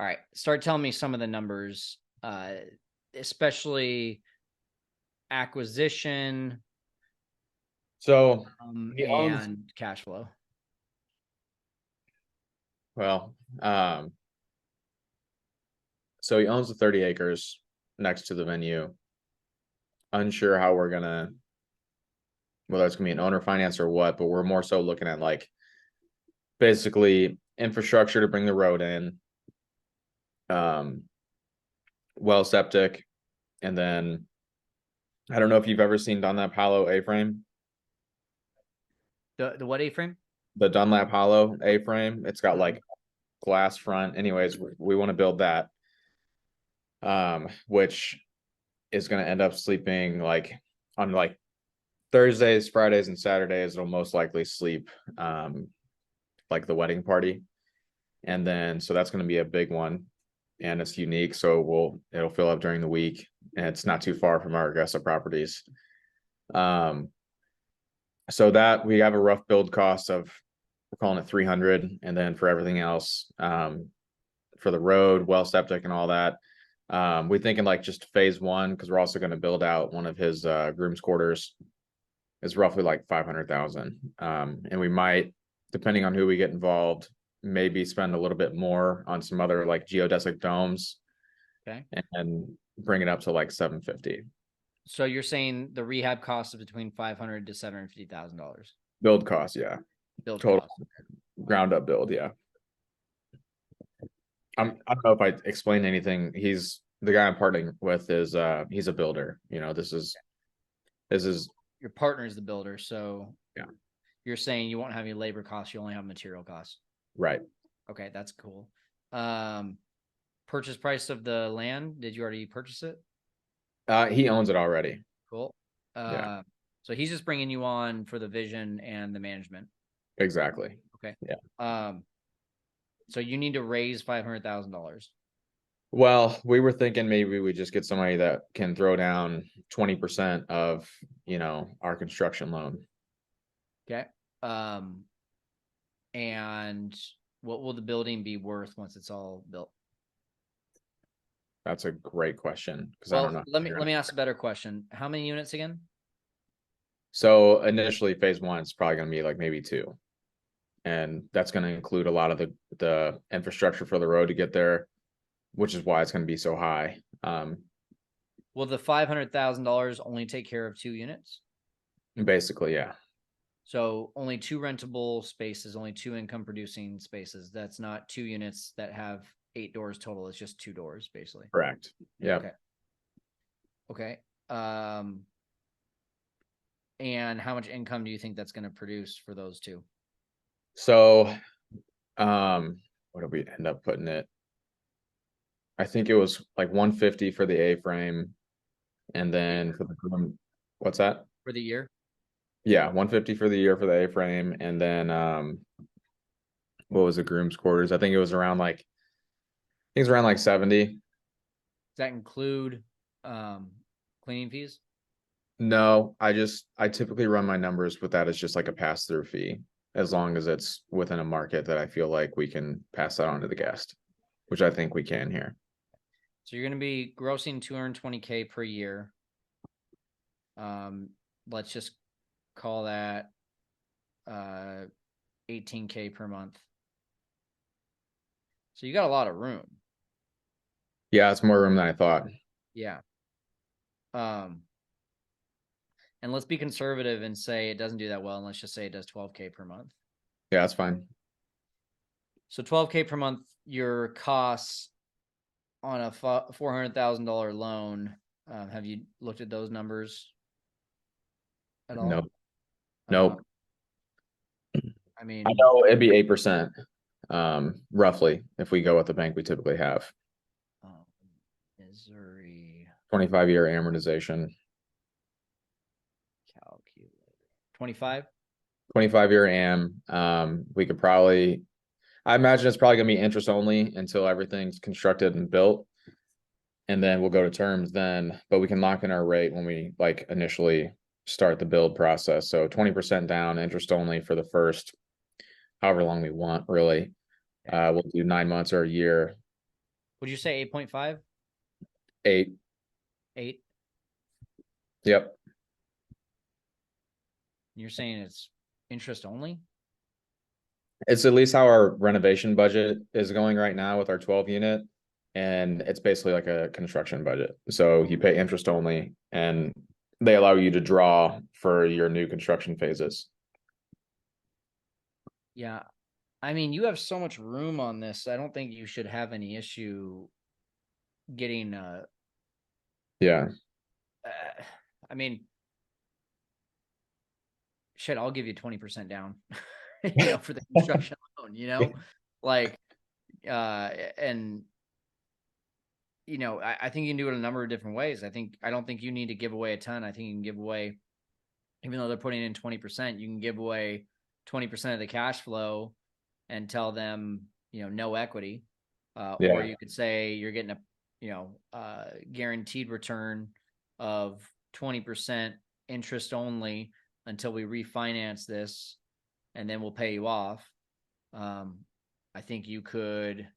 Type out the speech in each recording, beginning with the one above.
All right, start telling me some of the numbers, especially acquisition, So he owns, and cash flow. well, so he owns the 30 acres next to the venue. Unsure how we're gonna, whether it's gonna be an owner finance or what, but we're more so looking at like basically infrastructure to bring the road in, um, well septic, and then I don't know if you've ever seen Dunlap Hollow A-frame. The what A-frame? The Dunlap Hollow A-frame. It's got Mhm. like glass front. Anyways, we want to build that, which is going to end up sleeping like on like Thursdays, Fridays, and Saturdays. It'll most likely sleep like the wedding party, and then so that's going to be a big one, and it's unique. So it'll fill up during the week, and it's not too far from our Augusta properties. Um, so that we have a rough build cost of, we're calling it 300, and then for everything else, for the road, well septic, and all that. We're thinking like just phase one, because we're also going to build out one of his groom's quarters. Is roughly like 500,000, and we might, depending on who we get involved, maybe spend a little bit more on some other like geodesic domes, Okay. and bring it up to like 750. So you're saying the rehab cost is between 500 to $750,000 Build cost, yeah, build total cost. ground up build, yeah. I don't know if I explained anything. He's the guy I'm partnering with is he's a builder. This is Your partner is the builder, so yeah, you're saying you won't have any labor costs, you only have material costs. right. Okay, that's cool. Um, Purchase price of the land, did you already purchase it? He owns it already. Cool. Yeah, Uh, so he's just bringing you on for the vision and the management. exactly. Okay. Yeah. Um, so you need to raise $500,000. Well, we were thinking maybe we just get somebody that can throw down 20% of, our construction loan. Okay. Um, and what will the building be worth once it's all built? That's a great question because I don't Well, know. let me ask a better question. How many units again? So initially, phase one is probably going to be like maybe two, and that's going to include a lot of the infrastructure for the road to get there, which is why it's going to be so high. Will the $500,000 only take care of 2 units? Basically, yeah, So only two rentable spaces, only two income producing spaces. That's not 2 units that have 8 doors total. It's just 2 doors, basically. correct. Yeah. Okay. Okay. And how much income do you think that's going to produce for those two? So, what did we end up putting it? I think it was like 150 for the A-frame, and then for the groom, what's that? For the year? Yeah, 150 for the year for the A-frame, and then what was the groom's quarters? I think it was around like, I think it's around like 70. Does that include cleaning fees? No, I typically run my numbers with that as just like a pass-through fee, as long as it's within a market that I feel like we can pass that on to the guest, which I think we can here. So you're going to be grossing 220K per year. Let's just call that 18K per month. So you got a lot of room. Yeah, it's more room than I thought. Yeah. Um, and let's be conservative and say it doesn't do that well, and let's just say it does 12K per month. Yeah, that's fine. So 12K per month, your costs on a $400,000 loan. Have you looked at those numbers at all? Nope. Nope. I I mean, know it'd be 8%, roughly, if we go with the bank we typically have. um, Missouri 25-year amortization. calculator 25. 25-year am. We could probably, I imagine it's probably gonna be interest only until everything's constructed and built. And then we'll go to terms then, but we can lock in our rate when we like initially start the build process. So 20% down, interest only for the first however long we want, really. We'll do 9 months or a year. Would you say 8.5? 8. 8? Yep. You're saying it's interest only? It's at least how our renovation budget is going right now with our 12 unit. And it's basically like a construction budget. So you pay interest only and they allow you to draw for your new construction phases. Yeah. I mean, you have so much room on this. I don't think you should have any issue getting Yeah. I mean, shit, I'll give you 20% down, for the construction loan, like, and I think you can do it a number of different ways. I don't think you need to give away a ton. I think you can give away, even though they're putting in 20%, you can give away 20% of the cash flow and tell them, no equity. Or Yeah. you could say you're getting guaranteed return of 20% interest only until we refinance this, and then we'll pay you off. I think you could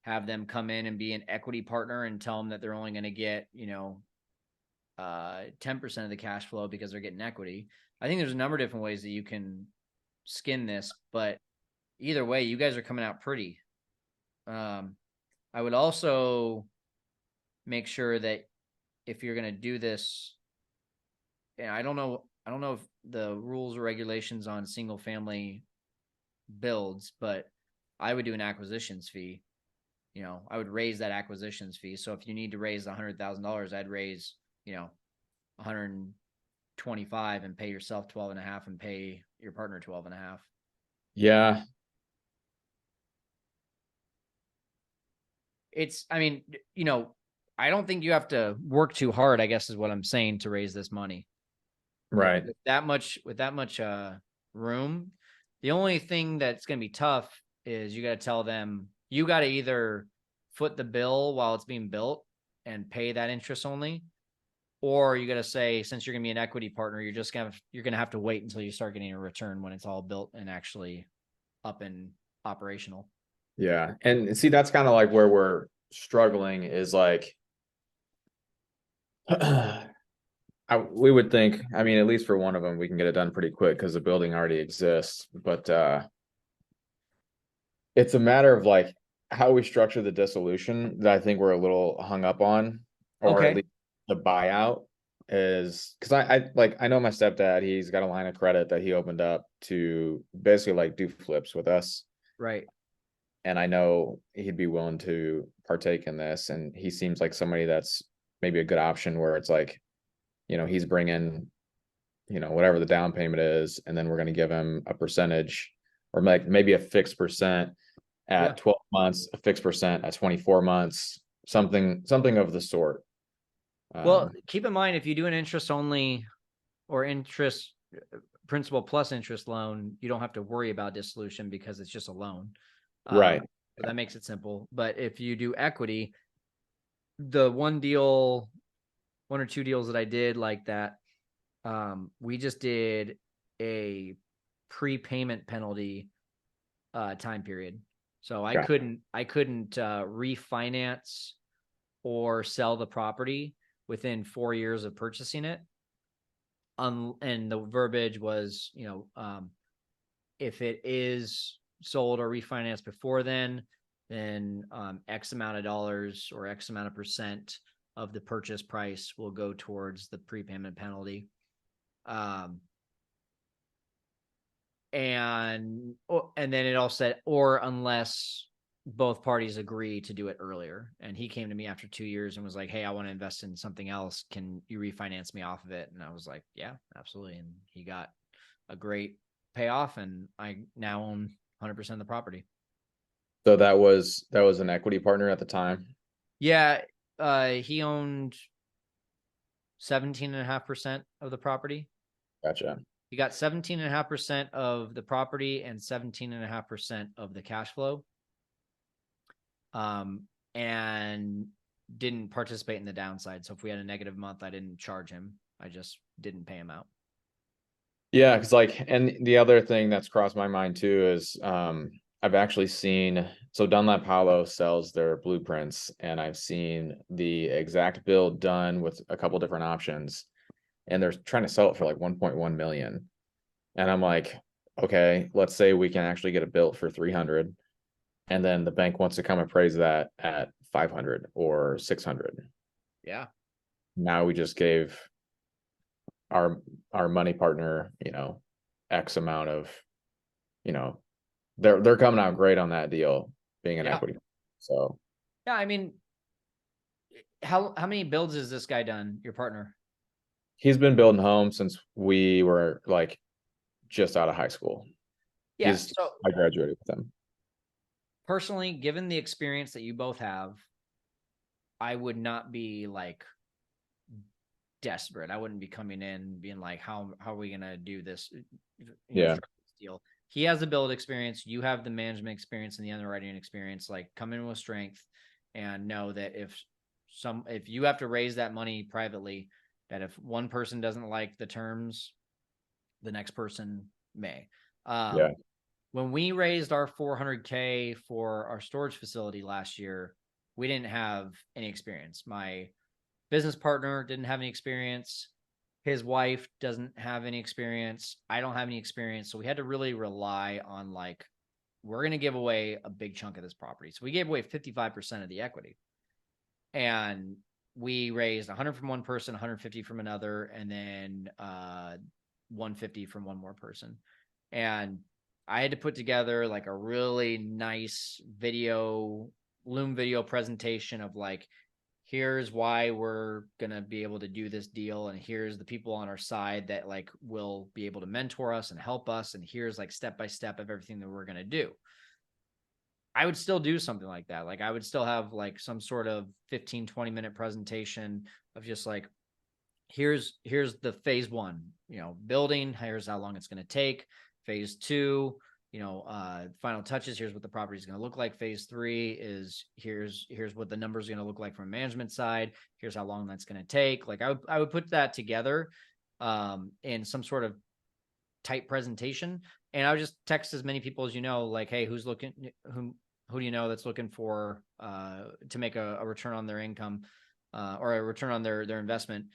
have them come in and be an equity partner and tell them that they're only going to get, 10% of the cash flow because they're getting equity. I think there's a number of different ways that you can skin this, but either way, you guys are coming out pretty. I would also make sure that if you're going to do this, and I don't know if the rules or regulations on single family builds, but I would do an acquisitions fee. I would raise that acquisitions fee. So if you need to raise $100,000, I'd raise, 125 and pay yourself 12 and a half and pay your partner 12 and a half. Yeah. I mean, I don't think you have to work too hard, I guess is what I'm saying, to raise this money. Right. With that much room, the only thing that's going to be tough is you got to tell them, you got to either foot the bill while it's being built and pay that interest only, or you got to say, since you're going to be an equity partner, you're going to have to wait until you start getting a return when it's all built and actually up and operational. Yeah. And see, that's kind of like where we're struggling is like, we would think, I mean, at least for one of them, we can get it done pretty quick because the building already exists. But it's a matter of like how we structure the dissolution that I think we're a little hung up on, or at Okay. least the buyout is because I know my stepdad, he's got a line of credit that he opened up to basically like do flips with us. Right. And I know he'd be willing to partake in this. And he seems like somebody that's maybe a good option where it's like, he's bringing, whatever the down payment is, and then we're going to give him a percentage or like maybe a fixed percent at 12 months, a fixed percent at 24 months, something of the sort. Well, keep in mind, if you do an interest only or interest principal plus interest loan, you don't have to worry about dissolution because it's just a loan. Right. So that makes it simple. But if you do equity, the one or two deals that I did like that, we just did a prepayment penalty time period. So I couldn't refinance or sell the property within 4 years of purchasing it. And the verbiage was, if it is sold or refinanced before then X amount of dollars or X amount of percent of the purchase price will go towards the prepayment penalty. And then it all said, or unless both parties agree to do it earlier. And he came to me after 2 years and was like, hey, I want to invest in something else. Can you refinance me off of it? And I was like, yeah, absolutely. And he got a great payoff, and I now own 100% of the property. So that was an equity partner at the time. Yeah. He owned 17.5% of the property. Gotcha. He got 17.5% of the property and 17.5% of the cash flow. And didn't participate in the downside. So if we had a negative month, I didn't charge him. I just didn't pay him out. Yeah, because and the other thing that's crossed my mind too is I've actually seen, so Dunlap Hollow sells their blueprints, and I've seen the exact build done with a couple different options, and they're trying to sell it for like 1.1 million. And I'm like, okay, let's say we can actually get it built for 300, and then the bank wants to come appraise that at 500 or 600. Yeah. Now we just gave our money partner, X amount of, you know, they're coming out great on that deal being an Yeah. equity. So Yeah. I mean, how many builds has this guy done, your partner? he's been building homes since we were like just out of high school. Yeah. He's So I graduated with him. personally, given the experience that you both have, I would not be like desperate. I wouldn't be coming in being like, how are we gonna do this? Yeah. Structure this deal. He has the build experience. You have the management experience and the underwriting experience. Like, come in with strength and know that if you have to raise that money privately, that if one person doesn't like the terms, the next person may. Yeah. When we raised our 400K for our storage facility last year, we didn't have any experience. My business partner didn't have any experience. His wife doesn't have any experience. I don't have any experience. So we had to really rely on like, we're going to give away a big chunk of this property. So we gave away 55% of the equity. And we raised 100 from one person, 150 from another, and then 150 from one more person. And I had to put together like a really nice Loom video presentation of like, here's why we're going to be able to do this deal. And here's the people on our side that like will be able to mentor us and help us. And here's like step by step of everything that we're going to do. I would still do something like that. Like I would still have like some sort of 15, 20-minute presentation of just like, here's the phase one, building, here's how long it's going to take. Phase two, final touches, here's what the property is going to look like. Phase three is here's what the numbers are going to look like from a management side. Here's how long that's going to take. Like I would put that together in some sort of tight presentation, and I would just text as many people as like, hey, who do you know that's looking for to make a return on their income or a return on their investment,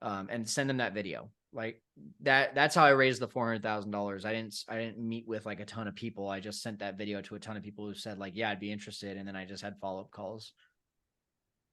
and send them that video. Like that's how I raised the $400,000. I didn't meet with like a ton of people. I just sent that video to a ton of people who said like, yeah, I'd be interested, and then I just had follow-up calls.